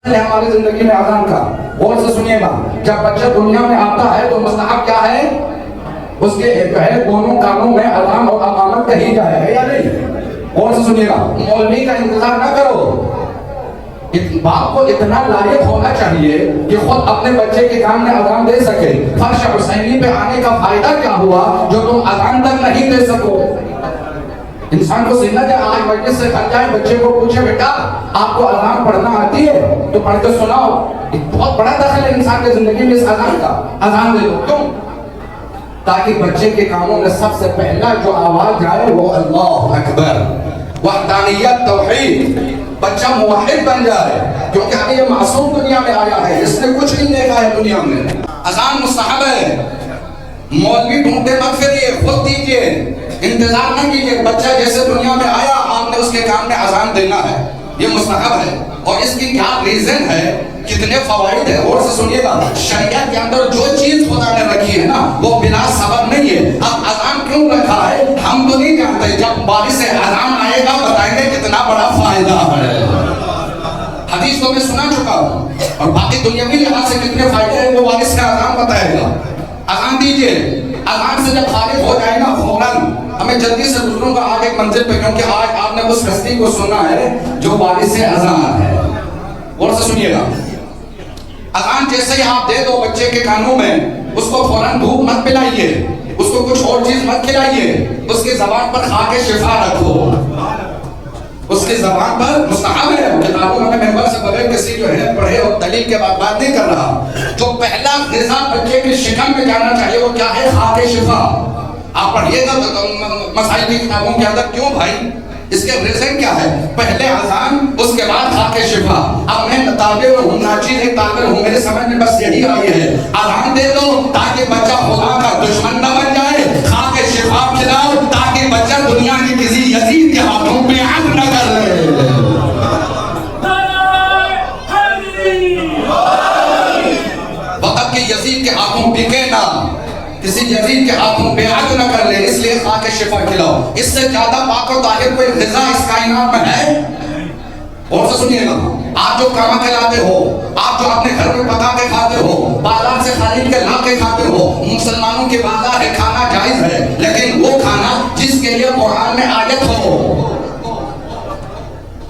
ہماری زندگی میں اذان کا غور سے سنیے گا. جب بچہ دنیا میں آتا ہے تو مستحب کیا ہے؟ اس کے جو ہے دونوں کانوں میں اذان اور اقامت کہی جائے ہے یا نہیں؟ غور سے سنیے گا. مولوی کا انتظار نہ کرو. باپ کو اتنا لائق ہونا چاہیے کہ خود اپنے بچے کے کان میں اذان دے سکے. فرش حسینی پہ آنے کا فائدہ کیا ہوا جو تم اذان تک نہیں دے سکو؟ انسان کو سنت ہے آج مجلس سے کھل جائے, بچے کو پوچھے بیٹا آپ کو اذان پڑھنا آتی ہے تو پڑھ کے سناؤ. بہت بڑا دخل ہے انسان کی زندگی میں اس اذان کا. اذان دے دو کیوں؟ تاکہ بچے کے کانوں میں سب سے پہلا جو آواز جائے وہ اللہ اکبر, وحدانیت, توحید. بچہ موحد بن جائے کیونکہ ابھی یہ معصوم دنیا میں آیا ہے, اس نے کچھ نہیں دیکھا ہے دنیا میں. اذان مستحب ہے. مولوی ڈھونڈتے مت پھریے, خود دیجئے, انتظار نہ کیجئے. بچہ جیسے دنیا میں آیا آپ نے اس کے کان میں اذان دینا ہے, یہ مستحب ہے. اور اس کی کیا ریزن ہے, کتنے فوائد ہیں, اور سے سنیے گا. شریعت کے اندر جو چیز خدا نے رکھی ہے نا وہ بلا سبب نہیں ہے. اب اذان کیوں رکھا ہے ہم تو نہیں جانتے, جب بارش سے اذان آئے گا بتائیں گے کتنا بڑا فائدہ ہے. حدیث تو میں سنا چکا ہوں, اور باقی دنیاوی لحاظ سے کتنے فائدے ہیں وہ وارث کا اذان بتائے گا. اذان دیجئے. اذان سے جب خارج ہو جائے گا فوراً ہمیں جلدی سے گزروں گا آگے ایک منزل پہ, کیونکہ آج آپ نے اس ہستی کو سنا ہے جو وارث اذان ہے. غور سے سنیے گا. اذان جیسے ہی آپ دے دو بچے کے کانوں میں, اس کو فوراً دھوپ مت پلائیے, اس کو کچھ اور چیز مت کھلائیے, اس کی زبان پر خاک شفا رکھو. اس کی زبان پر مستحب ہے. کتابوں میں ممبر سے بغیر کسی جو ہے پڑھے اور دلیل کے بعد بات نہیں کر رہا. جو پہلا غذا بچے کے شکم میں جانا چاہیے وہ کیا ہے؟ خاک شفا. آپ پڑھیے گا مسائل کی کتابوں کے اندر. کیوں بھائی؟ اس کے ریزن کیا ہے؟ پہلے اذان, اس کے بعد خاک شفا. اب میں طالب ہوں, ناچیز ایک طالب ہوں, میرے سمجھ میں بس یہی آئی ہے. اذان دے دو تاکہ بچہ خدا کا دشمن نہ بن جائے, خاک شفا کھلاؤ تاکہ بچہ دنیا کی کسی یزید کے ہاتھوں پہ عہد نہ کر رہے. وقت کے یزید کے ہاتھوں بکے نہ, کسی یزید کے ہاتھوں بیعت نہ کر لے, اس لیے خاک شفا کھلاؤ. اس سے زیادہ پاک و طاہر کوئی غذا اس کائنات میں ہے؟ اور سے سنیے گا. آپ جو کھانا کھلاتے ہو, آپ جو اپنے گھر میں پکا کے کھاتے ہو, بازار سے خرید کے لا کے کھاتے ہو, مسلمانوں کی بازار ہے, کھانا جائز ہے, لیکن وہ کھانا جس کے لیے قرآن میں آیت ہو.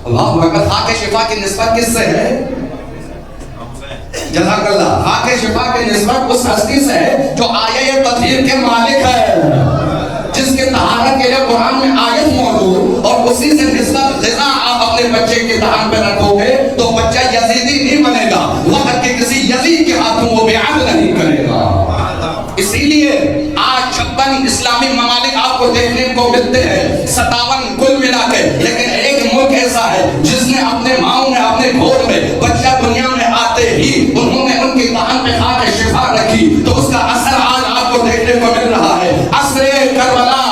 اللہ اکبر. خاک شفا کی نسبت کس سے ہے؟ جزاک اللہ. خاک شفا کی نسبت اس ہستی سے ہے جو آیہ تطہیر کے مالک ہے, جس کے طہارت کے لیے قرآن میں آیت موجود, اور اسی سے نسبت غذا آپ اپنے بچے کے دہان پہ رکھو گے تو بچہ یزیدی نہیں بنے گا, وقت کے کسی یزید کے ہاتھوں وہ بیعت نہیں کرے گا. اسی لیے آج 56 اسلامی ممالک آپ کو دیکھنے کو ملتے ہیں, 57 کل ملا کے, لیکن ایک ملک ایسا ہے جس نے اپنے ماؤں میں, اپنے گھور میں بچہ دنیا میں آتے ہی انہوں نے ان کی دہان پہ خاک شفا رکھی, تو اس کا اثر آج آپ کو دیکھنے کو مل رہا ہے. عصر کربلا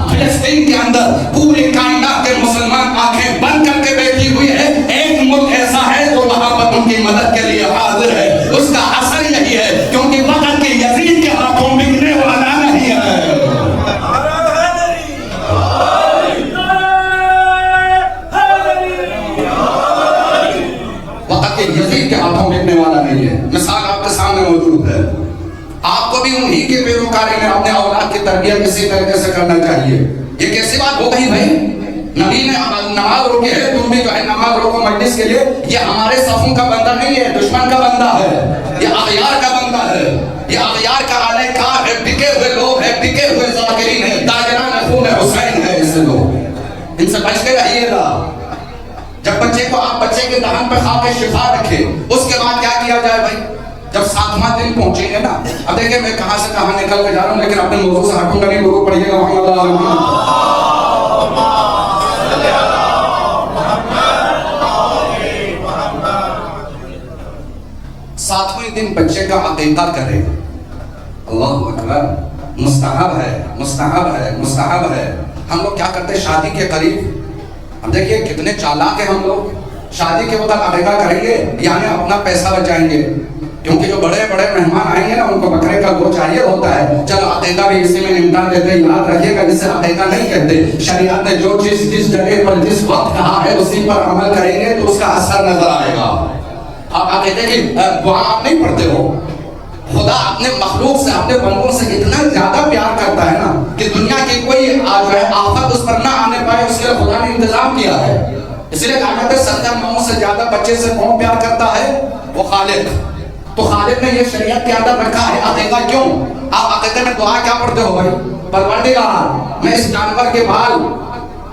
فلسطین کے اندر پوری کائنات کے مسلمان آنکھیں بند کر کے بیٹھی ہوئی ہے. ایک ملک ایسا ہے جو وہاں پر ان کی مدد کے لیے حاضر ہے. اس کا اثر یہی ہے کیونکہ وقت کے یزید کے ہاتھوں بکنے والا نہیں ہے. وقت کے یزید کے ہاتھوں بکنے والا نہیں ہے. مثال آپ کے سامنے موجود ہے. آپ کو بھی انہی کے پیروکاری میں اپنے اولاد کی تربیت کسی طریقے سے کرنا چاہیے. یہ کیسی بات ہو گئی بھائی؟ نبی نے نماز روکی ہے, تم بھی جو ہے نماز روکو مجلس کے لیے. یہ ہمارے صفوں کا بندہ نہیں ہے, دشمن کا بندہ ہے, یہ اغیار کا بندہ ہے, یہ اغیار کا آلہ کار ہے, بکے ہوئے لوگ ہیں, بکے ہوئے ذاکرین ہیں, تاجران خون حسین ہیں. اس لوگ ان سے بچ کے رہیے گا. جب بچے کو آپ بچے کے دہان پہ خاک شفا رکھے, اس کے بعد کیا کیا جائے بھائی؟ جب 7واں دن پہنچیں گے نا, اب دیکھیں میں کہاں سے کہاں نکل کے جا رہا ہوں, لیکن اپنے موضوع سے ہٹوں گا نہیں. لوگوں پڑھیے گا محمد اللہ. 7ویں دن بچے کا عقیقہ کرے. اللہ اکبر. مستحب ہے, مستحب ہے, مستحب ہے. ہم لوگ کیا کرتے ہیں شادی کے قریب, اب دیکھیے کتنے چالاک ہیں ہم لوگ. شادی کے وقت عقیقہ کریں گے یعنی اپنا پیسہ بچائیں گے, کیونکہ جو بڑے بڑے مہمان آئیں گے نا ان کو بکرے کا گوشت چاہیے ہوتا ہے. چلو عقیقہ بھی اسی میں نمٹا دیتے. یاد رکھیے گا جسے عقیقہ نہیں کہتے. شریعت نے جو چیز جس جگہ پر جس وقت کہا ہے اسی پر عمل کریں گے تو اس کا اثر نظر آئے گا. آپ عقیدے کی دعا آپ نہیں پڑھتے ہو؟ خدا اپنے مخلوق سے اپنے بندوں سے اتنا زیادہ پیار کرتا ہے نا کہ دنیا کی کوئی جو ہے آفت اس پر نہ آنے پائے، اس کے لیے خدا نے انتظام کیا ہے۔ اس لیے کہا جاتا ہے 70 ماؤں سے زیادہ بچے سے کون پیار کرتا ہے؟ وہ خالق۔ تو خالق نے یہ شریعت کے اندر رکھا ہے عقیدہ۔ کیوں؟ آپ عقیدے میں دعا کیا پڑھتے ہو بھائی؟ پروردگار میں اس جانور کے بال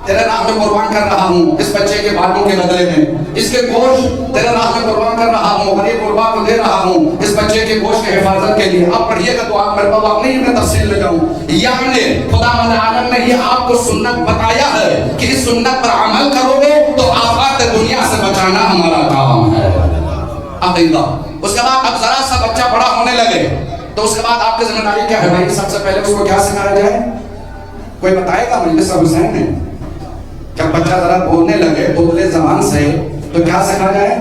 تیرے راہ میں قربان کر رہا ہوں، اس بچے کے بالوں کے بدلے میں، اس کے گوشت تیرے راہ میں قربان کر رہا ہوں، غریب غربا کو دے رہا ہوں اس بچے کے گوشت کی حفاظت کے لیے۔ اب پڑھیے گا دعا، میرے پاس وقت نہیں، میں تفصیل لے جاؤں۔ یعنی خدا عالم نے یہ آپ کو سنت بتایا ہے کہ اس سنت پر عمل کرو گے تو آفات دنیا سے بچانا ہمارا کام ہے۔ عقیدہ۔ اس کے بعد اب ذرا سا بچہ بڑا ہونے لگے تو اس کے بعد آپ کی ذمہ داری کیا ہے بھائی؟ سب سے پہلے اس کو کیا سکھایا جائے؟ کوئی بتائے گا مجھے؟ سب حسین نے جب بچہ ذرا بولنے لگے بولنے زبان سے تو کیا سکھا جائے؟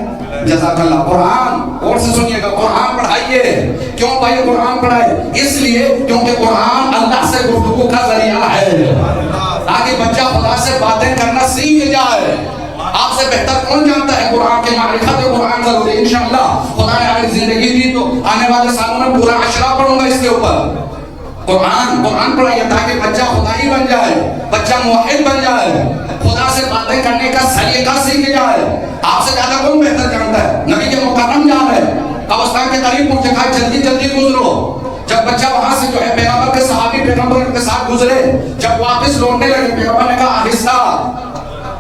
جزاک اللہ۔ قرآن اور سے سنیے گا، قرآن پڑھائیے۔ کیوں بھائی قرآن پڑھائے؟ اس لیے کیونکہ قرآن اللہ سے گفتگو کا ذریعہ ہے، تاکہ بچہ خدا سے باتیں کرنا سیکھ جائے۔ آپ سے بہتر کون جانتا ہے قرآن کی معرفت؟ قرآن ضروری۔ انشاءاللہ خدا نے اگر زندگی دی تو آنے والے سالوں میں پورا عشرہ پڑھوں گا اس کے اوپر۔ قرآن پڑھائیے تاکہ بچہ خدائی بن جائے، بچہ موحد بن جائے، خدا سے باتیں کرنے کا سلیقہ سیکھ جائے۔ آپ سے زیادہ کون بہتر جانتا ہے؟ نبی کے مکرم جا رہے قبرستان کے قریب پہنچے، کہا جلدی جلدی گزرو۔ جب بچہ وہاں سے جو ہے پیغمبر کے صحابی پیغمبر کے ساتھ گزرے، جب واپس لوٹنے لگے پیغمبر نے کہا آہستہ۔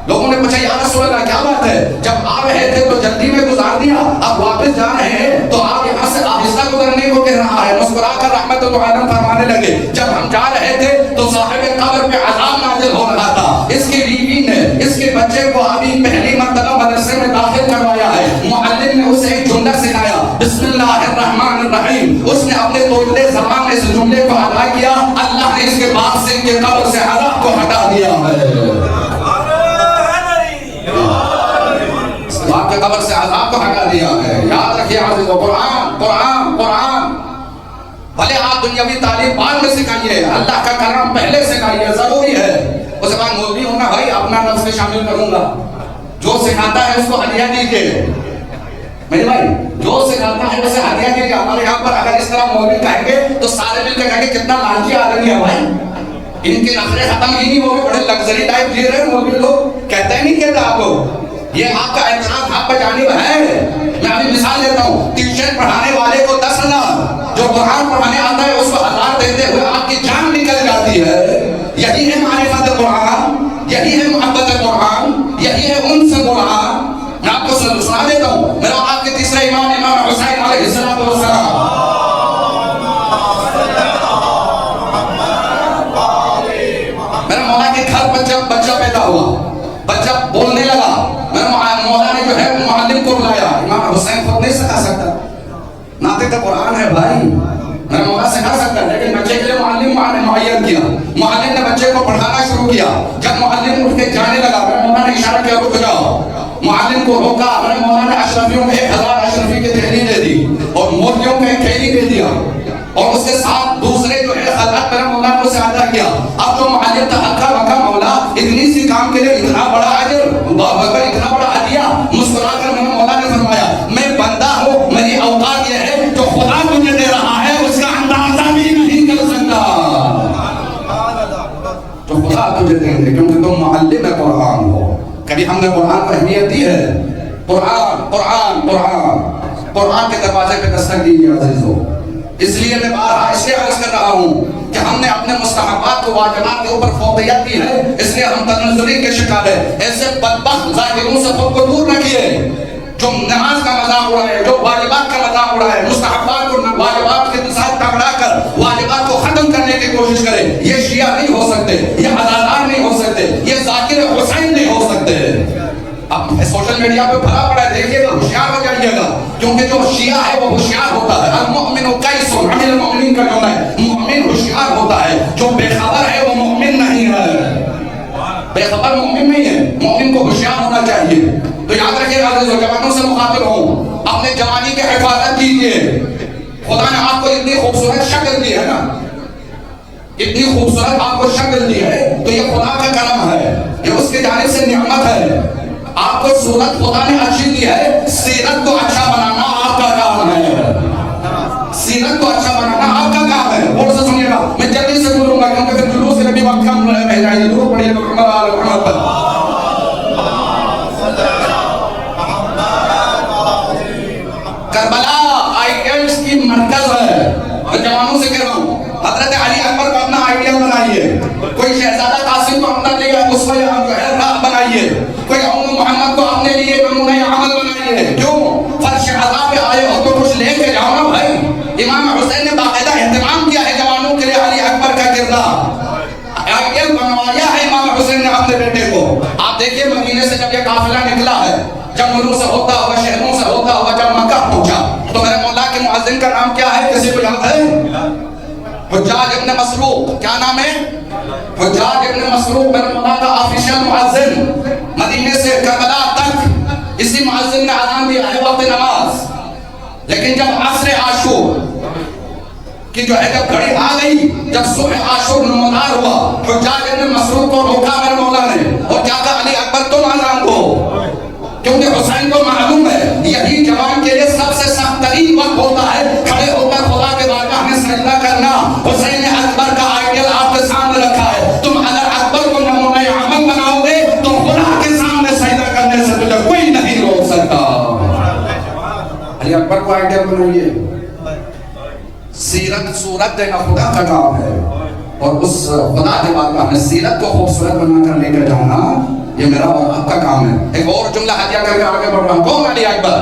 لوگوں نے پوچھا یا رسول اللہ کیا بات ہے؟ جب آ رہے تھے تو جلدی میں گزار دیا، اب واپس جا رہے ہیں تو آپ یہاں سے آہستہ گزرنے کو کہہ رہا ہے۔ مسکرا کر رحمت عالم فرمانے لگے جب ہم جا رہے تھے تو صاحب قبر پہ عذاب نازل ہو رہا تھا، اس کی بیوی نے اس کے بچے کو ابھی پہلی مرتبہ مدرسے میں داخل کروایا ہے، معلم نے اسے ایک جملہ سکھایا بسم اللہ الرحمن الرحیم، اس نے اپنے توندے زبان میں اس جملے کو ادا کیا، اللہ نے اس کے باپ سے کے قبر سے عذاب کو ہٹا دیا ہے۔ باپ کے قبر سے عذاب کو ہٹا دیا ہے۔ یاد رکھیے عزیزو، قرآن قرآن قرآن۔ بھلے آپ دنیاوی تعلیم بعد میں سکھائیے، اللہ کا کلام پہلے سکھائیے، ضروری ہے۔ اس کے بعد مولوی ہونا بھائی اپنا نفس میں شامل کروں گا، جو سکھاتا ہے اس کو ہدیہ دیجیے میرے بھائی، جو سکھاتا ہے اسے ہدیہ دیجیے۔ ہمارے یہاں پر اگر اس طرح مولوی کہیں گے تو سارے مل کے کہیں گے کتنا لالچی آدمی ہے بھائی، ان کے نخرے ختم ہی نہیں ہوگے، بڑے لگژری ٹائپ جی رہے مولوی لوگ۔ کہتے ہیں نہیں کہتے آپ لوگ، یہ آپ کا اعتراف آپ پر جانب ہے۔ میں ابھی مثال دیتا ہوں، ٹیوشن پڑھانے والے کو 10,000، جو قرآن پڑھانے آتا ہے اس کو 1,000 دیتے ہوئے آپ کی جان نکل جاتی ہے۔ یہی ہے معرفت قرآن، یہی ہے محبت قرآن، یہی ہے انس قرآن۔ میں آپ کو سنا دیتا ہوں، میرا آپ کے تیسرے امام حسین علیہ السلام، میرا مولا کے گھر بچہ پیدا ہوا، بچہ بولنے لگا، میرا مولا نے جو ہے معلم کو بلایا۔ امام حسین خود نہیں سکھا سکتا، ناطق قرآن ہے بھائی، میرا مولا سکھا سکتا ہے، لیکن بچے کے لیے معلم معین کیا۔ معلم نے بچے کو پڑھانا شروع کیا، جب معلم اٹھ کے جانے لگا میرا مولا نے اشارہ کیا رک جاؤ، معلم کو روکا۔ میرے مولا نے اشرفیوں میں 1,000 اشرفی کی تھیلی دے دی اور مورتیوں میں ایک تھیلی دے دیا، اور اس کے ساتھ دوسرے جو ہے خلعت میرا مولا نے اسے عطا کیا۔ اب تو معلم تھا ہکا بکا، مولا اتنی سی کام کے لیے اتنا بڑا اجر، اتنا بڑا ہدیہ۔ مسکرا کر میرے مولا نے فرمایا میں بندہ ہوں، میری اوقات یہ ہے جو خدا مجھے دے رہا ہے اس کا اندازہ بھی نہیں کر سکتا، جو خدا تجھے دیں گے، کیونکہ تم معلم قرآن ہو۔ کبھی ہم نے قرآن کو اہمیت دی ہے؟ قرآن قرآن قرآن قرآن کے دروازے پہ دستک دیجیے عزیزو۔ اس لیے میں بارہا اس لیے عرض کر رہا ہوں کہ ہم نے اپنے مستحبات کو واجبات کے اوپر فوقیت دی ہے، اس لیے ہم تنزلی کے شکار ہیں۔ ایسے بدبخت ظاہروں سے خود کو دور رکھیے جو نماز کا مذاق اڑائے، جو واجبات کا مذاق اڑائے، مستحبات کو واجبات کے ساتھ ٹکرا کر واجبات کو ختم کرنے کی کوشش کرے۔ یہ شیعہ نہیں ہو سکتے، یہ عزادار نہیں ہو سکتے، یہ ذاکر حسین نہیں ہو سکتے۔ اب سوشل میڈیا پہ بھرا پڑا ہے، دیکھیے گا، ہوشیار ہو جائیے گا، کیونکہ جو شیعہ ہے وہ ہوشیار ہوتا ہے۔ المؤمن قیس عن المؤمن کا جو ہے، مومن ہوشیار ہوتا ہے، جو بے خبر ہے وہ مومن نہیں ہے، بے خبر مومن نہیں ہے، مومن کو ہوشیار ہونا چاہیے۔ تو یاد رکھیے گا جو جوانوں سے مخاطب ہوں، اپنے جوانی کی حفاظت کیجیے۔ خدا نے آپ کو اتنی خوبصورت شکل دی ہے نا، اتنی خوبصورت آپ کو شکل دی ہے، تو یہ خدا کا کرم ہے، یہ اس کی جانب سے نعمت ہے۔ آپ کو صورت خدا نے اچھی دی ہے، سیرت کو اچھا بنانا کربلا آئیڈیلز کی مرکز ہے. میں جوانوں سے کہہ رہا ہوں حضرت علی اکبر کو اپنا آئیڈیل بنائیے, کوئی شہزادہ قاسم کو اپنا لیے اسوہ راہ بنائیے, کوئی ام محمد کو اپنے لیے نمونہ عمل بنائیے. کیوں؟ فرش عطا پہ آئے ہو تو کچھ لے کے جاؤ نا بھائی. امام حسین نے باقاعدہ اہتمام کیا ہے جوانوں کے لیے علی اکبر کا کردار, آئیڈیل بنوایا ہے امام حسین نے اپنے بیٹے کو. آپ دیکھیے مدینے سے جب یہ قافلہ نکلا ہے, جنگلوں سے ہوتا ہوا, شہروں سے ہوتا ہوا, جب مکہ پہنچا تو میرے مولا کے مؤذن کا نام کیا ہے؟ کسی کو یاد ہے؟ حجاج ابن مسروق. کیا نام ہے؟ حجاج ابن مسروق میرے مولا کا آفیشل مؤذن. مدینے سے کربلا تک اسی مؤذن نے اذان دیا ہے وقت نماز. لیکن جب عصر عاشور کہ جو ہے جب گھڑی آ گئی, جب صبح عاشور نمودار ہوا, حجاج ابن مسروق کو روکا میرے مولا نے اور کیا کہا؟ علی اکبر تم اذان کو, کیونکہ حسین کو معلوم ہے یہی جوان کے لیے سب سے سخت ترین وقت ہوتا ہے کھڑے ہو کر خدا کے بارگاہ میں سجدہ کرنا. حسین اکبر کا آئیڈیل آپ کے سامنے رکھا ہے. تم اگر اکبر کو نمونہ عمل بناؤ گے تو خدا کے سامنے سجدہ کرنے سے تجھے کوئی نہیں روک سکتا. علی اکبر کو آئیڈیل بنائیے. سیرت صورت دینا خدا کا کام ہے, اور اس خدا کے بارگاہ میں سیرت کو خوبصورت بنا کر لے کر جانا یہ میرا اور آپ کا کام ہے. ایک اور جملہ ہدیہ کر کے آگے بڑھ رہا ہوں. کون علی اکبر؟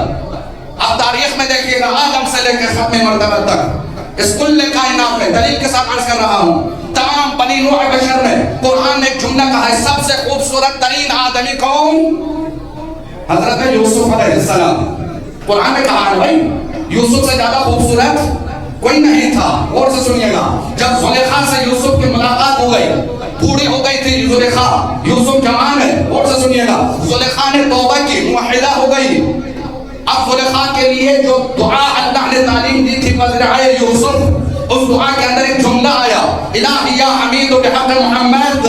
آپ تاریخ میں دیکھیے گا آدم سے لے کر ختم مرتبہ تک اس کل کائنات میں, دلیل کے ساتھ عرض کر رہا ہوں, تمام بنی نوع بشر میں قرآن نے ایک جملہ کہا ہے سب سے خوبصورت ترین آدمی کون؟ حضرت یوسف علیہ السلام. قرآن نے کہا ہے بھائی یوسف سے زیادہ خوبصورت کوئی نہیں تھا. اور سے سنیے گا, جب زلیخا سے یوسف کی ملاقات ہو گئی, بوڑھی ہو گئی تھی زلیخا, یوسف جوان ہے. اور سے سنیے گا, زلیخا نے توبہ کی, موحدہ ہو گئی. اب زلیخا کے لیے جو دعا اللہ نے تعلیم دی تھی مزرعہ یوسف, اس دعا کے اندر ایک جملہ آیا, الہی یا حمید بحق محمد.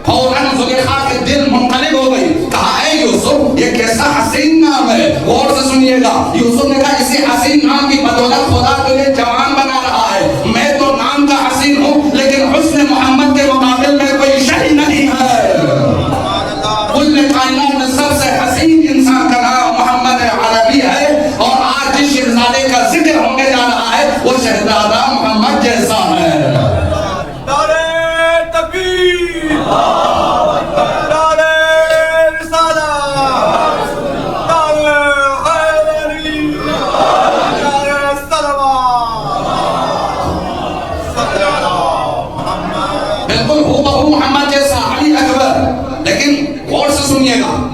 فوراً زلیخا کے دل منقلب ہو گئی, کہا اے یوسف یہ کیسا حسین نام ہے. غور سے سنیے گا, یوسف نے کہا اسی حسین نام کی بدولت خدا تجھے جوان بنا رہا ہے. میں تو نام کا حسین ہوں لیکن حسن محمد کے مقابل میں کوئی شے نہیں ہے. کل کائنات میں سب سے حسین انسان کا نام محمد عربی ہے, اور آج جس شہزادے کا ذکر ہونے جا رہا ہے وہ شہزادہ محمد جیسا ہے.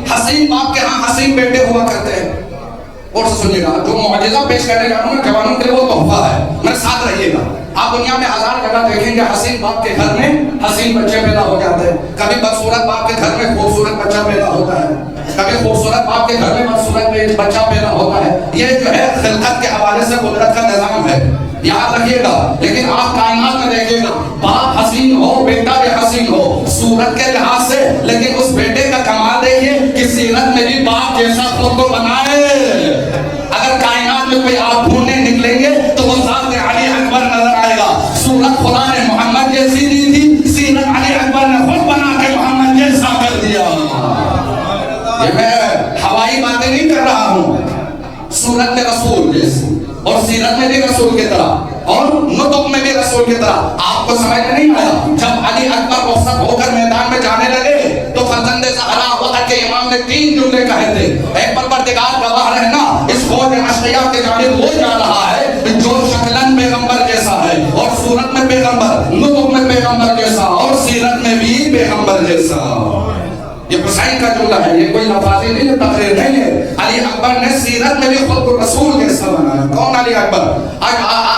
حسین باپ کے ہاں حسین بیٹے ہوا کرتے ہیں. اور سنیے گا, جو معجزہ پیش کرنے جا رہا ہوں جوانوں کے لیے وہ تحفہ ہے, میرے ساتھ رہیے گا. آپ دنیا میں ہزار جگہ دیکھیں گے حسین باپ کے گھر میں حسین بچے پیدا ہو جاتے ہیں. کبھی بدصورت باپ کے گھر میں خوبصورت بچہ پیدا ہوتا ہے, کبھی خوبصورت باپ کے گھر میں بدصورت بچہ پیدا ہوتا ہے. یہ جو ہے خلقت کے حوالے سے قدرت کا نظام ہے, یاد رکھیے گا. لیکن آپ کائنات میں دیکھیے گا, باپ حسین ہو, بیٹا بھی حسین ہو صورت کے لحاظ سے, لیکن اس بیٹے کا کمال دیکھیے کہ سیرت میں بھی باپ جیسا خود کو بنائے. اگر کائنات میں کوئی آپ ڈھونڈنے نکلیں گے تو وہ ذات علی اکبر نظر آئے گا. صورت خدا نے محمد جیسی دی تھی, سیرت علی اکبر نے خود بنا کے محمد جیسا کر دیا. یہ میں ہوائی باتیں نہیں کر رہا ہوں, صورت میں رسول جیسی اور سیرت میں بھی رسول کی طرح اور نطق میں بھی رسول کی طرح. آپ کو سمجھ میں نہیں آیا؟ جب علی اکبر رخصت ہو کر میدان میں جانے لگے تو فرزند زہرا وقت کے امام نے 3 جملے کہے تھے. ایک پروردگار گواہ رہنا, اس فوج اشقیاء کے جانب وہ جا رہا ہے جو شکلن پیغمبر جیسا ہے اور صورت میں پیغمبر, نطق میں پیغمبر جیسا اور سیرت میں بھی پیغمبر جیسا. یہ حسین کا جملہ ہے, یہ کوئی لفاظی نہیں ہے, تقریر نہیں ہے. علی اکبر نے سیرت میں بھی خود کو رسول جیسا بنایا. کون علی اکبر؟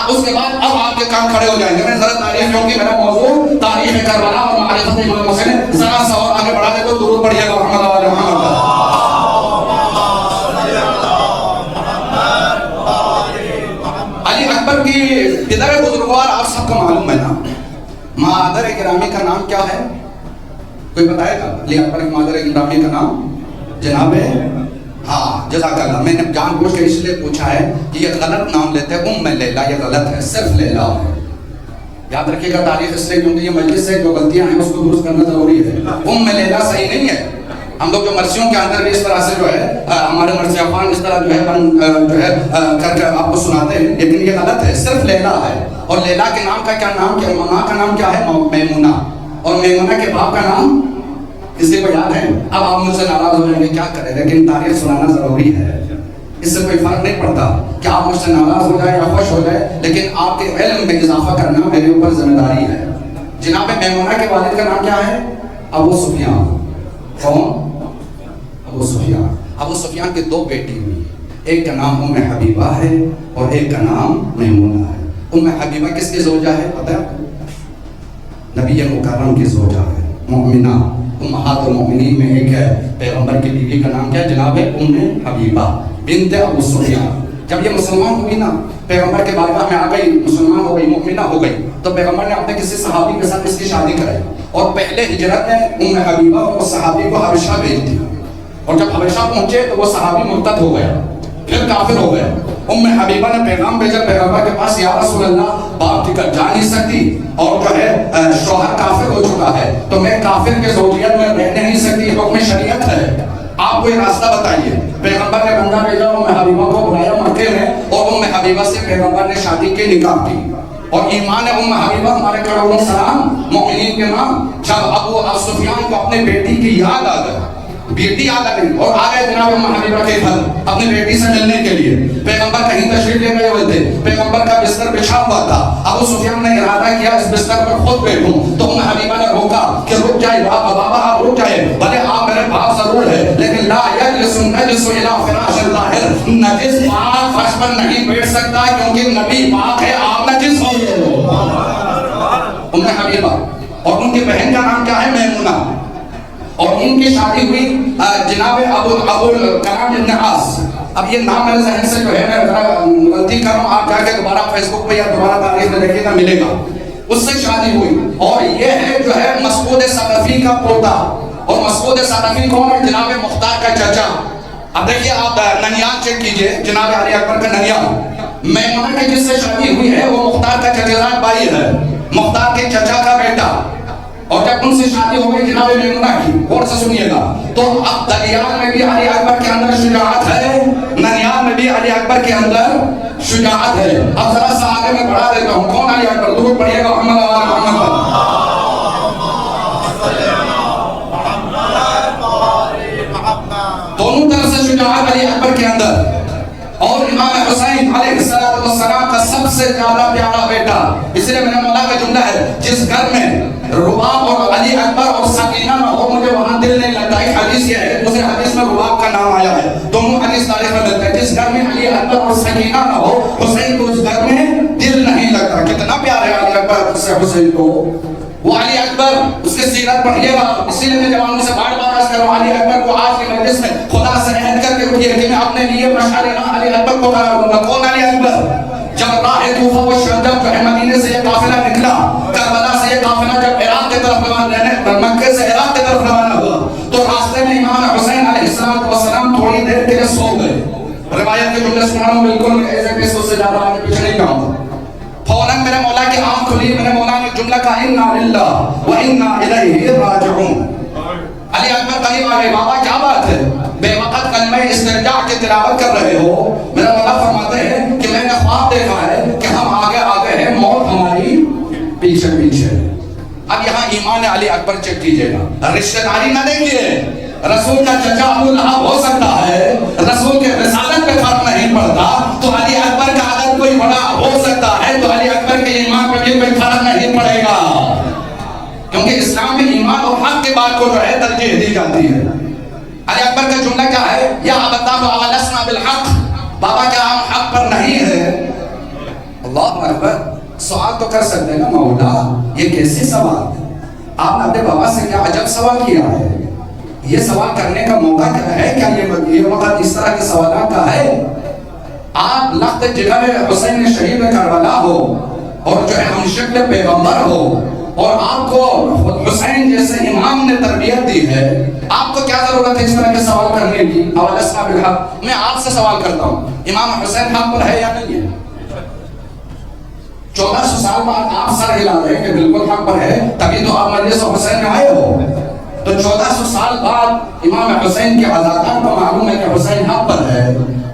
اس کے بعد اب آپ کے کام کھڑے ہو جائیں گے. میں ذرا تاریخ, کیونکہ میرا موضوع تاریخ کربلا اور معرفت امام حسین, ذرا سا اور آگے بڑھا دے تو درود پڑھیے گا محمد علی محمد. علی اکبر کی پدر بزرگوار آپ سب کو معلوم ہے نا, مادر گرامی کا نام کیا ہے؟ کوئی بتائے گا؟ علی اکبر کی مادر گرامی کا نام جناب ہے, ہاں جزاک اللہ. میں نے جان بوجھ کے اس لیے پوچھا ہے کہ یہ غلط نام لیتے ہیں, ام لیلا یہ غلط ہے, صرف لیلا ہے. یاد رکھیے گا تاریخ اس لیے کیونکہ یہ مجلس سے جو غلطیاں ہیں اس کو درست کرنا ضروری ہے. ام لیلا صحیح نہیں ہے, ہم لوگ جو مرثیوں کے اندر بھی اس طرح سے جو ہے ہمارے مرثیہ خوان اس طرح جو ہے کر کے آپ کو سناتے ہیں، لیکن یہ غلط ہے، صرف لیلا ہے. اور لیلا کے نام کا کیا نام، کیا ماں کا نام کیا ہے؟ میمونہ. اور میمونہ کے باپ کا نام کسی کو یاد ہے؟ اب آپ مجھ سے ناراض ہو جائیں گے، کیا کریں، لیکن تاریخ سنانا ضروری ہے. اس سے کوئی فرق نہیں پڑتا کہ آپ مجھ سے ناراض ہو جائے یا خوش ہو جائے، لیکن آپ کے علم میں اضافہ کرنا میرے اوپر ذمہ داری ہے. جناب میمونہ کے والد کا نام کیا ہے؟ ابو سفیان. کون؟ ابو سفیان. ابو سفیان کے دو بیٹی ہوئی، ایک کا نام ام حبیبہ ہے اور ایک کا نام میمونہ ہے. ام حبیبہ کس کی زوجہ ہے پتہ ہے؟ نبی مکرم کی زوجہ ہے، مؤمنہ. امہات المؤمنین میں ایک ہے، پیغمبر کی بیوی کا نام کیا ہے؟ جناب ام حبیبہ بنت ابو سفیان. جب یہ مسلمان ہوئی نا، پیغمبر کے بارگاہ میں آ گئی، مسلمان ہو گئی، مؤمنہ ہو گئی، تو پیغمبر نے اپنے کسی صحابی کے ساتھ اس کی شادی کرائی. اور پہلے ہجرت میں ام حبیبہ اور صحابی کو حبشہ بھیج دی. اور جب حبشہ پہنچے تو وہ صحابی مرتد ہو گیا، پھر کافر ہو گیا. ام حبیبہ نے پیغام بھیجا پیغمبر کے پاس، یا رسول اللہ، باپ کی کر جا نہیں سکتی اور جو ہے شوہر کافر ہو چکا ہے، تو میں کافر کے زوجیت میں رہ نہیں سکتی، حکم شریعت ہے، آپ کوئی راستہ بتائیے. پیغمبر نے بندہ بھیجا، ام حبیبہ کو بلایا مکے میں، اور ام حبیبہ سے پیغمبر نے شادی کی، نکاح کی. اور ایمان ام حبیبہ ہمارے کروڑوں سلام مومنین کے نام. جب ابو سفیان کو اپنے بیٹی کی یاد آ گئی، بیٹی یاد آ گئی، اور آ گئے جناب ام حبیبہ کے گھر اپنی بیٹی سے ملنے کے لیے. پیغمبر کہیں تشریف لے گئے ہوئے تھے، پیغمبر کا بستر بچھا ہوا تھا. ابو سفیان نے ارادہ کیا اس بستر پر خود بیٹھوں، تو ام حبیبہ نے روکا کہ رک جائے بابا، آپ رک جائے، بھلے آپ میرے باپ ضرور ہے، لیکن لا یجلس النجس الی فراش الطاہر، نجس پاک فرش پر نہیں بیٹھ سکتا کیونکہ نبی پاک ہے، آپ نجس ہو. ام حبیبہ اور ان کی بہن کا نام کیا ہے؟ میمونہ. اور ان کی شادی ہوئی جناب ابو کلام ابن عاص. اب یہ نام میرے ذہن سے جو ہے میں غلطی کر رہا ہوں، آپ جا کے دوبارہ فیس بک پہ یا دوبارہ تاریخ میں دیکھیے گا، ملے گا. اس سے شادی ہوئی، اور یہ ہے جو ہے مسعود ثقفی کا پوتا. اور مسعود ثقفی کون ہے؟ جناب مختار کا چچا. اب دیکھیے آپ ننیال چیک کیجئے، جناب علی اکبر کا ننیال. میمونہ کی جس سے شادی ہوئی ہے وہ مختار کا چچیزاد بھائی ہے، مختار کے چچا کا بیٹا. اور جب ان سے شادی ہو گئی جناب میمونہ کی، غور سے سنیے گا، تو اب دلیال میں بھی علی اکبر کے اندر شجاعت ہے، ننیال میں بھی علی اکبر کے اندر شجاعت ہے. اب ذرا سا آگے میں بڑھا دیتا ہوں، کون علی اکبر؟ درود پڑھیے گا محمد و آل محمد. دونوں طرف سے شجاعت علی اکبر کے اندر. اور امام حسین علیہ السلام کا سب سے زیادہ پیارا بیٹا. اس لیے میرے مولا کا جملہ ہے، جس گھر میں رباب اور علی اکبر اور سکینہ نہ ہو مجھے وہاں دل نہیں لگتا. ایک حدیث یہ ہے، دوسرے حدیث میں رباب کا نام آیا ہے، دونوں حدیث تاریخ میں ملتے ہیں. جس گھر میں علی اکبر اور سکینہ نہ ہو، حسین کو اس گھر میں دل نہیں لگتا. کتنا پیار ہے علی اکبر سے حسین کو. وہ علی اکبر، اس کے سیرت پڑھیے گا. اسی لیے میں جوانوں سے بار بار عرض کر رہا ہوں، علی اکبر کو آج کی مجلس میں خدا سے عہد کر کے اٹھیے کہ میں اپنے لیے مشعل راہ علی اکبر کو قرار دوں گا. کون علی اکبر؟ جب راہ طوفہ و شدت جو ہے مدینے سے یہ قافلہ نکلا، کربلا سے یہ قافلہ جب عراق کی طرف روانہ، مکے سے عراق کی طرف روانہ ہوا، تو راستے میں امام حسین علیہ السلام تھوڑی دیر کے لیے سو گئے. روایت کے جملے سنا رہا ہوں، بالکل ایسے پیسوں سے زیادہ آگے پیچھے نہیں جاؤں گا. فوراً میرے مولا کی آنکھ کھلی، میرے مولا نے جملہ کہا، انا للہ و انا الیہ راجعون. علی اکبر قریب آ گئے. بابا کیا بات ہے؟ بے وقت کلمہ استرجاع کی تلاوت کر رہے ہو. میرا مولا فرماتے ہیں کہ میں نے خواب دیکھا ہے کہ ہم آگے آگے ہیں، موت ہماری پیچھے پیچھے. اب یہاں ایمان علی اکبر چیک کیجئے گا، رشتہ داری نہ دیکھیے. رسول کا چچا ابو لہب ہو سکتا ہے، رسول کے رسالت پہ فرق نہیں پڑتا، تو علی اکبر کا عدد کوئی بڑا ہو سکتا ہے، تو علی اکبر کے ایمان پہ بھی کوئی فرق نہیں پڑے گا. کیونکہ اسلام میں ایمان اور حق کے بات کو جو ہے ترجیح دی جاتی ہے. علی اکبر کا جملہ کیا ہے؟ یا ابتا اولسنا بالحق، بابا کیا ہم حق پر نہیں ہے؟ اللہ اکبر. سوال تو کر سکتے ہیں نا مولا، یہ کیسے سوال؟ آپ نے اپنے بابا سے کیا عجب سوال کیا ہے؟ یہ سوال کرنے کا موقع کیا ہے؟ کیا یہ وقت اس طرح کے سوالات کا ہے؟ آپ لخت جگر حسین شہید کربلا ہو، اور جو ہے ہم شکل پیغمبر ہو، اور آپ کو حسین جیسے امام نے تربیت دی ہے، آپ کو کیا ضرورت ہے اس طرح کے سوال کرنے کی؟ اولسنا بالحق. میں آپ سے سوال کرتا ہوں، امام حسین حق پر ہے یا نہیں ہے؟ 1400 سال بعد آپ سر ہلا رہے ہیں کہ بالکل حق پر ہے، تبھی تو آپ مجلس حسین میں آئے ہو. تو 1400 سال بعد امام حسین کے عزادار کو معلوم ہے کہ حسین حق پر ہے،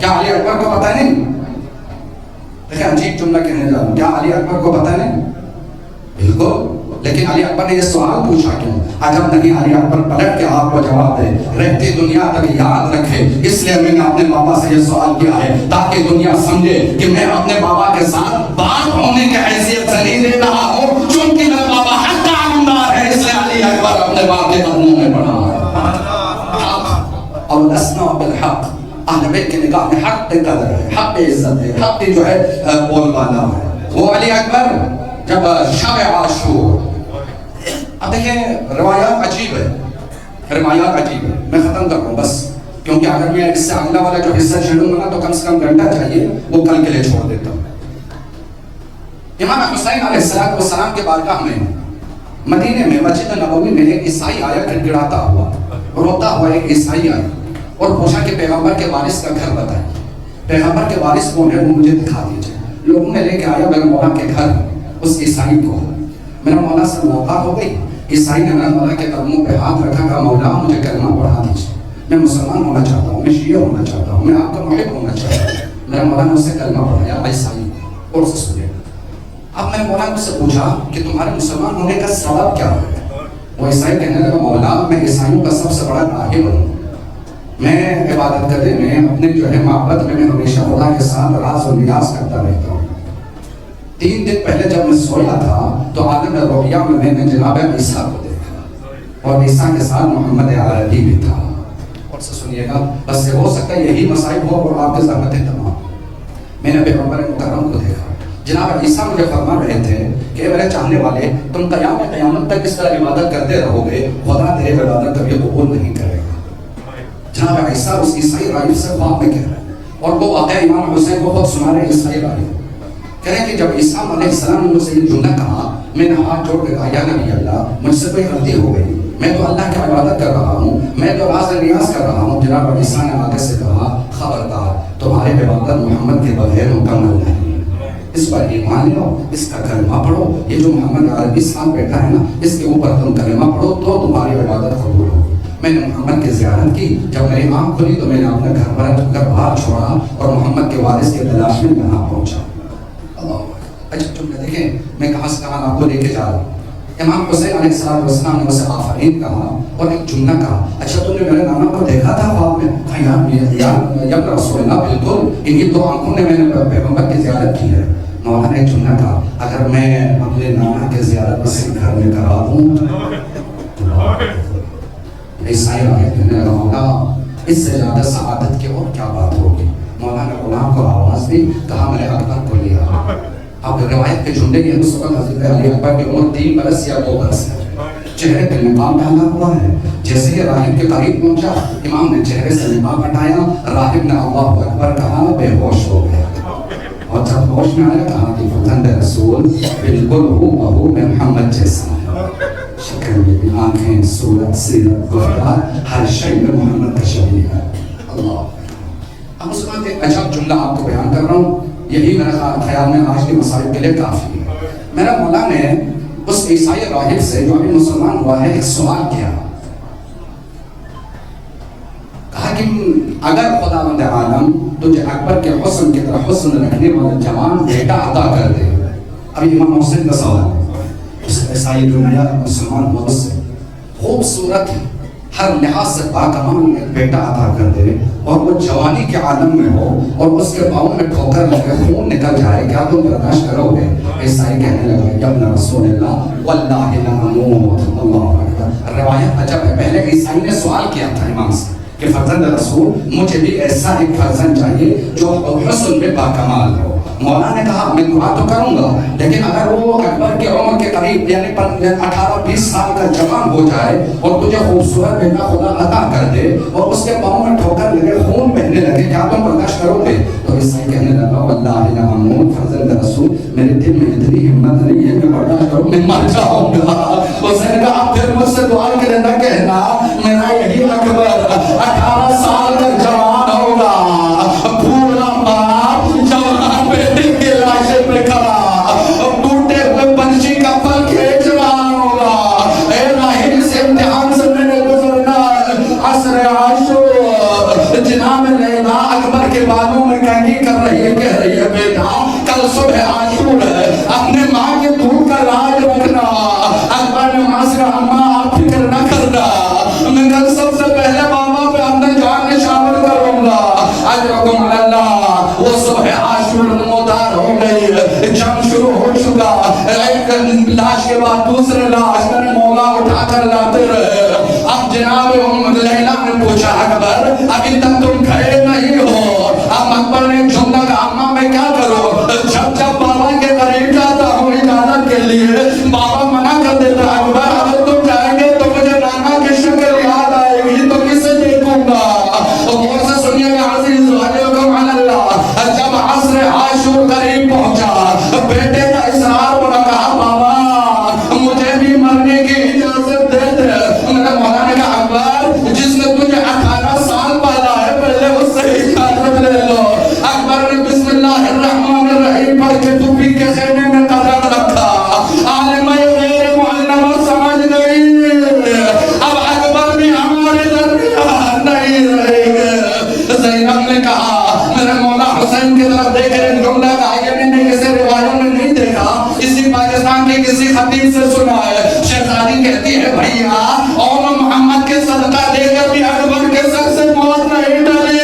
کیا علی اکبر کو پتہ نہیں؟ دیکھیں عجیب جملہ کہنے جا رہا ہوں، کیا علی اکبر کو پتہ نہیں؟ بالکل، لیکن علی اکبر نے یہ سوال پوچھا کیوں؟ عجب نہیں علی اکبر پلٹ کے آپ کو جواب دے، رہتی دنیا تک یاد رکھے، اس لیے میں نے اپنے بابا سے یہ سوال کیا ہے تاکہ دنیا سمجھے کہ میں اپنے بابا کے ساتھ بات ہونے کی حیثیت سے نہیں دے رہا ہوں، چونکہ میرا بابا حق کا علمدار ہے، اس لیے علی اکبر اپنے باپ کے قدموں میں پڑھا ہے۔ اور لسنا بالحق، اہل بیت کے نگاہ میں حق کی قدر ہے، حق کی عزت ہے، حق کی جو ہے بول والا ہے۔ وہ علی اکبر جب شب عاشور، اب دیکھیں روایات عجیب ہے، روایات عجیب ہے، میں ختم کر رہا ہوں بس، کیونکہ اگر میں اس سے اگلا والا جو حصہ چھیڑوں گا تو کم سے کم گھنٹہ چاہیے، وہ کل کے لیے چھوڑ دیتا ہوں۔ امام حسین علیہ السلام کے بارگاہ میں مدینے میں مسجد نبوی میں ایک عیسائی آیا، گڑگڑاتا ہوا، روتا ہوا ایک عیسائی آیا اور پوچھا کہ پیغمبر کے وارث کا گھر بتائیے، پیغمبر کے وارث کون ہے وہ مجھے دکھا دیجیے۔ لوگوں نے لے کے آیا میرے مولا کے گھر، اس عیسائی کو میرا مولا سے ملاقات ہو گئی، عیسائی نے میرے مولا کے قدموں پہ ہاتھ رکھا، کہا مولا مجھے کلمہ پڑھا دیجیے، میں مسلمان ہونا چاہتا ہوں، میں شیعہ ہونا چاہتا ہوں، میں آپ کا محب ہونا چاہتا ہوں۔ میرا مولا نے اسے کلمہ پڑھایا، عیسائی اور اسے سنے۔ اب میں نے مولا نے سے پوچھا کہ تمہارے مسلمان ہونے کا سبب کیا ہے؟ وہ عیسائی کہنے لگا مولا میں عیسائیوں کا سب سے بڑا راہب ہوں، میں عبادت کرنے میں اپنے جو ہے معبد میں ہمیشہ خدا کے ساتھ راز و نیاز کرتا رہتا ہوں۔ 3 دن پہلے جب میں سویا تھا تو عالم رؤیا میں نے جناب عیسیٰ کو دیکھا اور عیسیٰ کے ساتھ محمد عربی بھی تھا۔ اور سے سنیے گا، بس ہو سکتا ہے یہی مصائب ہو اور آپ کے زحمتیں تمام۔ میں نے پیغمبر مکرم کو دیکھا، جناب عیسیٰ مجھے فرما رہے تھے کہ میرے چاہنے والے تم قیامت تک اس طرح عبادت کرتے رہو گے، خدا تیرے عبادت کبھی قبول نہیں کرے گا۔ جناب عیسیٰ اس عیسائی راہب سے خواب میں کہہ رہے ہیں اور وہ واقعہ امام حسین کو خود سنا رہے عیسائی راہب کہہ رہے ہیں کہ جب عیسیٰ علیہ السلام نے مجھ سے یہ جملہ کہا، میں نے ہاتھ جوڑ کے کہا یا نبی اللہ مجھ سے کوئی غلطی ہو گئی، میں تو اللہ کی عبادت کر رہا ہوں، میں تو راز ریاض کر رہا ہوں۔ جناب عیسیٰ نے آگے سے کہا خبردار، تمہاری عبادت محمد کے بغیر مکمل نہیں، اس پر ایمان لو، اس کا کلمہ پڑھو، یہ جو محمد عربی صاحب بیٹھا ہے نا اس کے اوپر تم کلمہ پڑھو تو تمہاری عبادت قبول ہوگی۔ میں نے محمد کی زیارت کی، جب میری آنکھ کھلی تو میں نے اپنا گھر باہر چھوڑا اور محمد کے وارث کی تلاش میں یہاں پہنچا۔ اچھا تم دیکھیں میں کہاں سے کہاں آپ کو لے کے جا رہا ہوں۔ امام حسین علیہ السلام نے اسے آفرین کہا اور ایک جملہ کہا، اچھا تم نے میرے نانا کو دیکھا تھا خواب میں؟ کہا یا رسول اللہ بالکل، انہی 2 آنکھوں نے میں نے پیغمبر کی زیارت کی ہے۔ مولا نے ایک جملہ کہا، اگر میں اپنے نانا کی زیارت اسی گھر میں کرا دوں، عیسائی راہب کہنے لگا مولا اس سے زیادہ سعادت کی اور کیا بات ہوگی۔ مولا نے غلام کو آواز دی، کہا میرے اکبر کو لیا۔ اب روایت کے جملے کی اس وقت حضرت علی اکبر کی عمر 3 برس یا 2 برس ہے، چہرے پہ نقاب ڈالا ہوا ہے۔ جیسے ہی راہب کے قریب پہنچا امام نے چہرے سے نقاب ہٹایا، راہب نے اللہ اکبر کہا، بے ہوش ہو گیا اور جب ہوش میں آیا کہا کہ فتند رسول بالکل ہو میں محمد جیسا ہے، شکل میں بھی، آنکھیں، صورت، سیرت، گفتار، ہر شے میں محمد کا شبیہ ہے۔ اللہ اب اس وقت ایک عجب جملہ آپ کو بیان کر رہا ہوں، یہی میرا خیال میں آج کے مسائل کے لیے کافی ہے۔ میرا مولا نے اس عیسائی راہب سے جو ابھی مسلمان ہوا ہے ایک سوال کیا، کہا کہ اگر خداوند عالم تجھے اکبر کے حسن کی طرح حسن رکھنے والا جوان بیٹا عطا کر دے، ابھی امام حسین کا سوال ہے، اس عیسائی دنیا مسلمان ہوا اس سے خوبصورت ہر لحاظ سے باکمال ایک بیٹا عطا کر دے اور وہ جوانی کے عالم میں ہو اور اس کے پاؤں میں ٹھوکر لگے، خون نکل جائے، کیا تم برداشت کرو گے؟ عیسائی کہنے لگا یا ابن رسول اللہ واللہ لا اموت۔ اللہ اکبر، روایت عجب ہے، پہلے عیسائی نے سوال کیا تھا امام سے کہ فرزند رسول مجھے بھی ایسا ایک فرزند چاہیے جو حسن میں باکمال ہو۔ مولا نے کہا میں دعا تو کروں گا لیکن اگر وہ اکبر کی عمر کے قریب یعنی 18-20 سال کا جوان ہو جائے اور تجھے خوبصورت بیٹا خدا عطا کر دے اور اس کے پاؤں میں ٹھوکر لگے، خون بہنے لگے، کیا تم برداشت کرو گے؟ تو عیسائی کہنے لگا واللہ لا اموت، فرزند رسول میرے دل میں اتنی ہمت نہیں ہے میں برداشت کروں، میں مر جاؤں گا۔ اس نے کہا پھر مجھ سے دعا کے نہ کہنا میرا یہی اکبر 18 سال کا جوان ہوگا، پورا باپ جوان بیٹے کے لاشے پہ کھڑا، ٹوٹے ہوئے پنچھی کا پھل کھینچ رہا ہوگا۔ اے راہب اس امتحان سے میں نے یہ کہہ رہی ہے بیٹا کل صبح عاشور ہے، اپنے ماں کے دودھ کا لاج رکھنا۔ اکبر نے ماں سے کہا ماں آپ فکر نہ کرنا، میں کل سب سے پہلے بابا پہ اپنا جان نشاور کروں گا۔ اجرکم اللہ، وہ صبح عاشور نمودار ہو گئی، جنگ شروع ہو چکا، ایک لاش کے بعد دوسرے لاش میرے مولا اٹھا کر لاتے رہے۔ اب جناب لیلا نے پوچھا اکبر ابھی تک تم کھڑے نہیں ہو؟ اب اکبر نے جملہ کہا اماں میں کیا کروں، جب جب بابا کے قریب جاتا ہوں اجازت کے لیے بابا منع کر دیتا ہے، اکبر اگر تم جائیں گے تو مجھے نانا کی شکل یاد آئے گی تو کسے دیکھوں گا۔ غور سے سنیے گا عزیز وعلیکم علی اللہ، جب عصر عاشور قریب پہنچا بیٹے کا اصرار ہونا، کہا بابا مجھے بھی مرنے کی اجازت دے دے۔ میرے مولا نے کہا اکبر جس نے تجھے 18 سال پالا ہے پہلے اس سے اجازت لے لو۔ اکبر نے بسم اللہ الرحمن الرحیم پڑھ کے ٹوپی کے خیمے میں قدم رکھا۔ عالم غیر معلمہ سمجھ گئی اب اکبر بھی ہمارے درمیان نہیں رہے گا۔ زینب نے کہا میرے مولا حسین کی طرف دیکھ رہے جملہ کہا یہ میں نے کسی روایوں میں نہیں دیکھا، اسی پاکستان کے کسی خطیب سے سنا ہے۔ شہزادی کہتی ہے بھائیا اور محمد کے صدقہ دے کر بھی اکبر کے سر سے موت نہیں ڈلی۔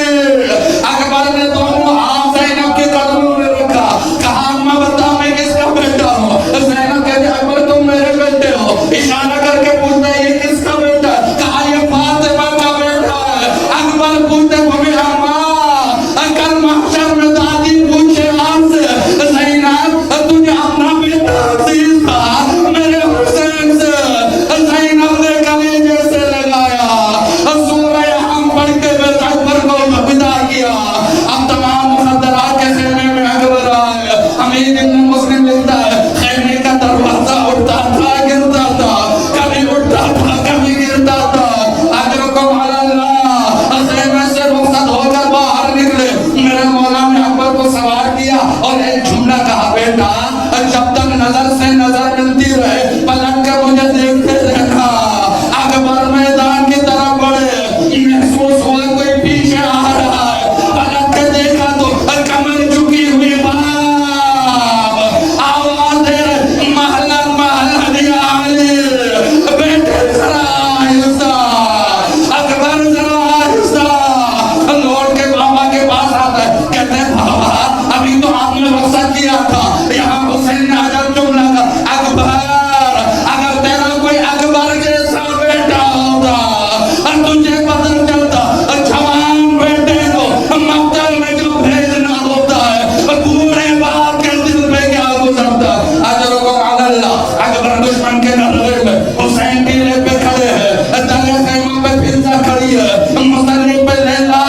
اکبر نے دونوں ہاتھ زینب کے قدموں میں رکھا، کہا اماں بتا میں کس کا بیٹا ہوں؟ زینب کہتی اکبر تم میرے بیٹے ہو، اشارہ کر کے پوچھتا یہ کس کا بیٹا ہے؟ کہا یہ فاطمہ کا بیٹا ہے۔ اکبر پوچھتے ہوئے اماں کل محشر میں دادی پوچھے آپ سے زینب تجھے اپنا بیٹا عزیز تھا میرے حسین سے؟ زینب نے کلیجے سے لگایا، سورہ ہم پڑھ کے اکبر کو ودا کیا۔ اب تمام مخدرات کے خیمے میں اکبر آئے۔ حمید ابن مسلم لکھتا ہے خیمے کا دروازہ اٹھتا تھا گرتا تھا، کبھی اٹھتا تھا کبھی گرتا تھا۔ اجرکم علی اللہ، خیمے سے رخصت ہو کر باہر نکلے، میرے مولا نے اکبر کو سوار کیا اور ایک جملہ کہا بیٹا جب تک نظر سے نظر ملتی رہے پلٹ کر مجھے دیکھتے رہنا۔ اکبر میدان کی طرف بڑھے، محسوس ہوا کوئی پیچھے آ رہا ہے، پلٹ کے دیکھا تو کمر جھکی ہوئی باپ آواز دے رہے محلہ محلہ یا علی بیٹے ذرا آہستہ، اکبر ذرا آہستہ لوٹ کے بابا کے پاس آتا ہے، کہتے ہیں بابا ابھی تو آپ نے رخصت کیا تھا، یہاں حسین نے عجب جملہ کہا اکبر اگر تیرا کوئی اکبر جیسا بیٹا ہوتا تجھے پتہ چلتا جوان بیٹے کو مقتل میں جو بھیجنا ہوتا ہے بوڑھے باپ کے دل میں کیا گزرتا۔ اجرکم علی اللہ، اکبر دشمن کے نظر میں حسین ٹیلے پہ کھڑے ہیں، تلے خیمہ پہ فضا کھڑی ہے، مصلی پہ لیلا،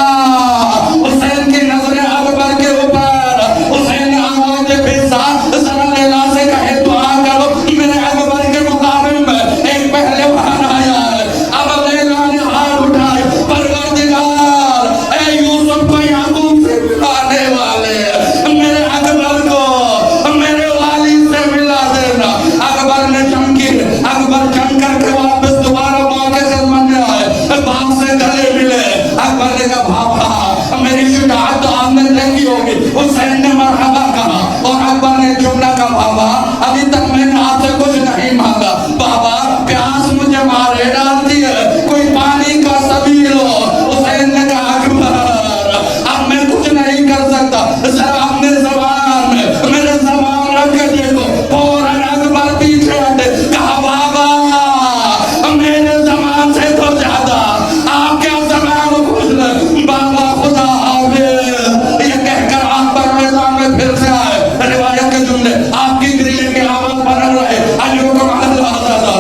حسین کی نظریں اکبر کے اوپر، حسین آواز فضا ذرا لیلا سے کہے دعا کرو میرے اکبر کے مقابل میں ایک پہلوان آیا ہے۔ اب لیلا نے ہاتھ اٹھائے پروردگار اے یوسف کو یعقوب سے ملانے والے میرے اکبر کو میرے والد سے ملا دینا۔ اکبر نے چمکی، اکبر چم کر کے واپس دوبارہ باپ کے خدمت میں آئے، باپ سے گلے ملے۔ اکبر نے کہا بابا میری شجاعت تو آپ نے دیکھی ہوگی۔ حسین نے مرحبا کہا اور اکبر نے جملہ کہا بابا ابھی تک میں نے آپ سے کچھ نہیں مانگا، بابا پیاس مجھے مارے ڈالتی ہے، کوئی پانی کا سبیل ہو۔ حسین نے کہا اکبر اب میں کچھ نہیں کر سکتا، ذرا اپنے زبان میں میرے زبان رکھ کے دیکھو۔ فوراً اکبر پیچھے ہٹے، کہا بابا میرے زبان سے تو زیادہ آپ کیا زبان کھول لیں، بابا خدا حافظ یہ کہہ کر آپ پر میدان میں پھر سے آئے۔ روایت کے جملے آپ کی گریلے کی آواز بنل رہے، اجرکم علی اللہ۔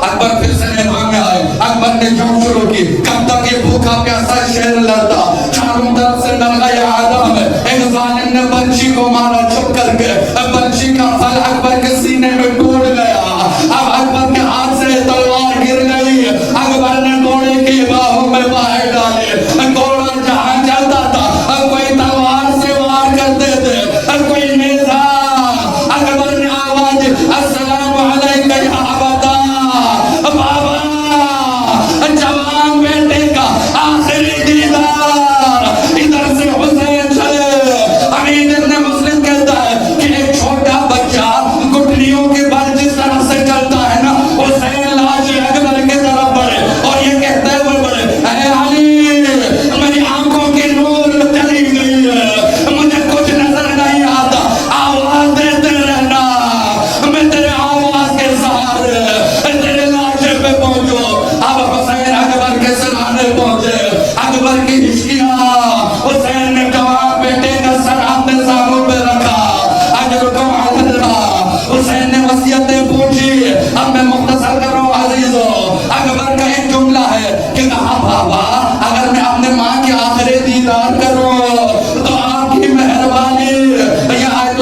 اکبر پھر سے میدان میں آئے، اکبر نے جنگ شروع کی، کب تک یہ بھوکا پیاسا شیر لڑتا، چاروں طرف سے نرغہ آدم ہے، ایک ظالم نے بنشی کو مارا چھپ کر کے، بنشی کا پھل اکبر کے سینے میں ٹوٹ گیا، اب اکبر کے ہاتھ سے تلوار گر گئی، اکبر نے گھوڑے کی باہوں میں باہر ڈالے، گھوڑا جہاں چلتا تھا کوئی تلوار سے وار کرتے تھے، کوئی نیزہ، اکبر نے آواز السلام علیکہ یا ابدا، بابا جوان بیٹے کا آخری دیدار، ادھر سے حسین چلے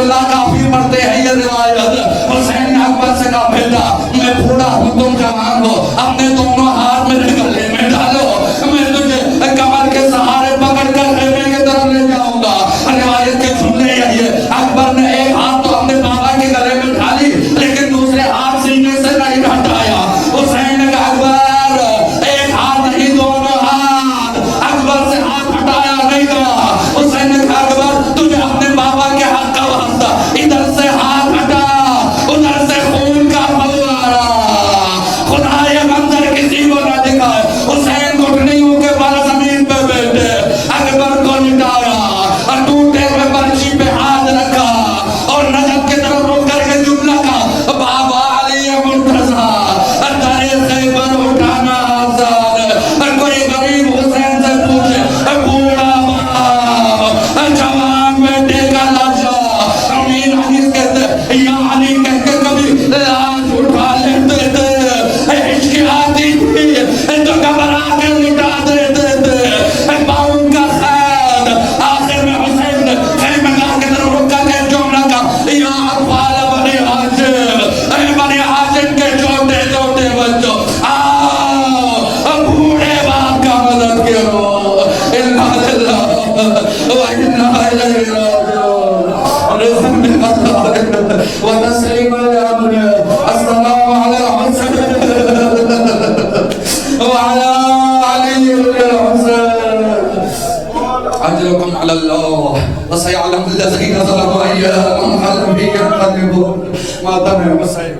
اللہ کافی مرتے ہیں یہ روایت. حسین نے اکبر سے کہا بیٹا میں بوڑھا ہوں تم جوان ہو, اپنے دونوں ہاتھ میرے گلے میں ڈالو, میں تجھے کمر کے سہارے پکڑ کر خیمے کی طرف لے جاؤں گا. روایت کے سننے یہی ہے, اکبر نے ایک ہاتھ تو اپنے بابا کے گلے میں ڈالی لیکن دوسرے ہاتھ سینے سے نہیں ہٹایا. حسین نے کہا اکبر ایک ہاتھ نہیں دونوں ہاتھ. اکبر سے ہاتھ ہٹایا نہیں گیا. حسین نے کہا اکبر تجھے اپنے بابا کے حق کا واسطہ, ادھر سے ہاتھ ہٹا, ادھر سے خون کا فوارہ. خدا یہ منظر کسی کو نہ دکھائے. حسین گھٹنیوں کے بل زمین پہ بیٹھے, اکبر کو لٹایا اور ٹوٹے ہوئے برچی پہ ہاتھ رکھا اور نجف کی طرف رک کر کے جملہ کا بابا علی مرتضیٰ در خیبر اٹھانا آسان. کوئی غریب حسین سے پوچھے بوڑھا باپ جوان بیٹے کا لاشا, امیر حدیث کہتے یا علی کہہ کے کبھی لاش اٹھا لیتے تھے. عشق آتی تھی تو گھبرا کے لٹا دیتے تھے. باؤں کا خیر آخر میں حسین نے خیمہ گاہ کی طرف رکا کے جملہ کا یا اطفال بنی ہاشم, اے بنی ہاشم کے چھوٹے چھوٹے بچوں آؤ بوڑھے باپ کا مدد کرو. انا للہ و انا الیہ راجعون. رزق بالقدر و تسلیم الامر. السلام علی الحسن وعلى علي الحسين. أجركم على الله وسيعلم الذين ظلموا أي منقلب ينقلبون. ما دام حسين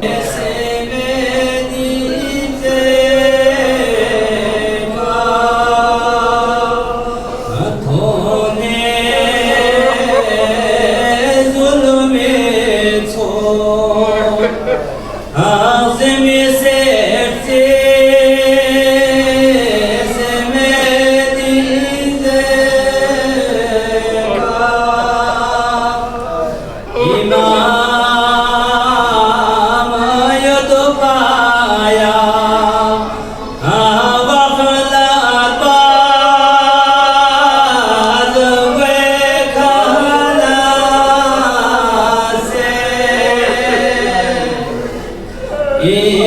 Yeah.